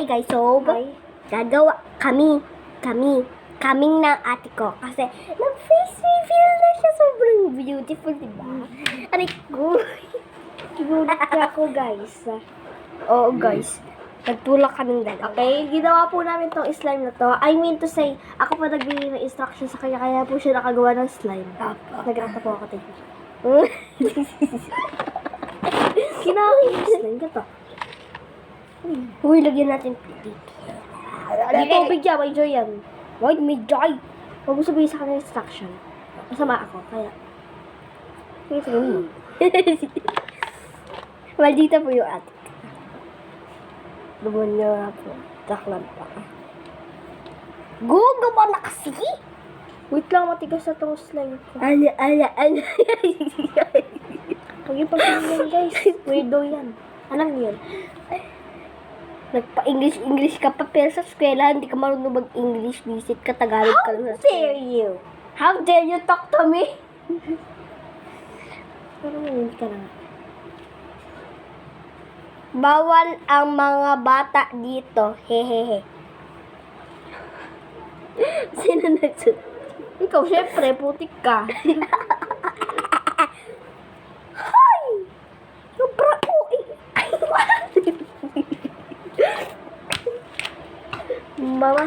Hi guys, so gagawa kaming ng ate ko kasi nag-face reveal na siya, sobrang beautiful, diba? Aray ko. Kinulit ako, guys. Oo guys, nagtulak kaming dalawa. Okay, ginawa po namin tong slime na to. I mean to say, ako po nagbigay ng instruction sa kanya, kaya po siya nakagawa ng slime. Nagrata po ako, tayo. Kinakain yung slime ka to. Uy, lagyan natin dito. Di tubig yan, may joy yan. Why may joy? Huwag mo sabihin sa kanya instruction. Masama ako, kaya. Maldita po yung ate. Lumun niyo nga po. Taklan pa. Gugawa na kasi! Wait lang, matigas na tong slime ko. Ala. Huwag yung pagpilihan, guys. Weirdo yan. Alam niyo yun. Nagpa-English ka pa, pero sa eskwela, hindi ka marunong mag-English, visit ka, Tagalog ka lang sa eskwela. you? How dare you talk to me? Pero hindi ka na. Bawal ang mga bata dito. Hehehe. Sino nagsulat? Ikaw, syempre, putik ka. Hi! Sobra ko eh. Mama,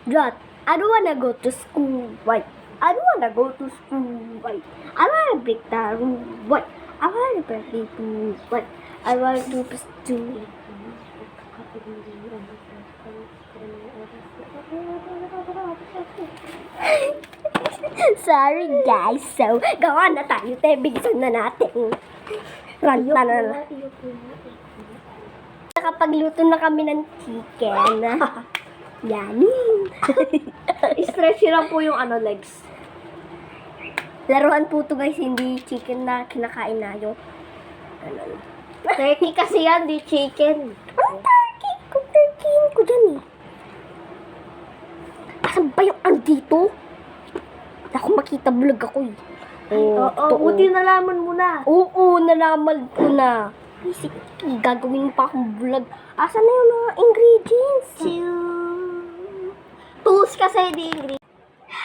Dad, I don't wanna go to school. Why? I don't wanna go to school. Why? I wanna break the rule. Why? I wanna break the rule. Why? I want to do. Sorry guys, so gawa na tayo, bilisan na natin. Ranta na. Nakapagluto na kami ng chicken. Yan. Stretchy lang po yung legs. Laruan po to guys, hindi chicken na kinakain nayo. Ano? Turkey kasi yan, di chicken. Ang turkey? Kung turkeyin ko dyan eh. Asan ba yung andito? Ako makita, vlog ako eh. Oo, buti nalaman mo na. Oo, nalaman ko na. Isip, gagawin pa akong vlog. Asan na yung mga ingredients? Tools kasi, di ingredients.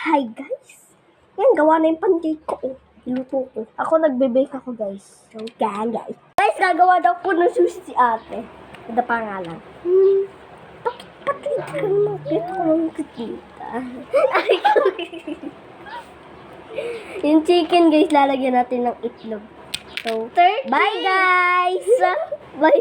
Hi guys. Yan, gawa na yung pancake ko. Oh. Iluto ko. Ako nagbe-bake ako, guys. So, yan guys. Guys, gagawa daw po ng sushi si ate. Ada pangalan. Bakit ka naman? Dito ko lang kita. Yung chicken guys, lalagyan natin ng itlog. So, bye guys! Bye!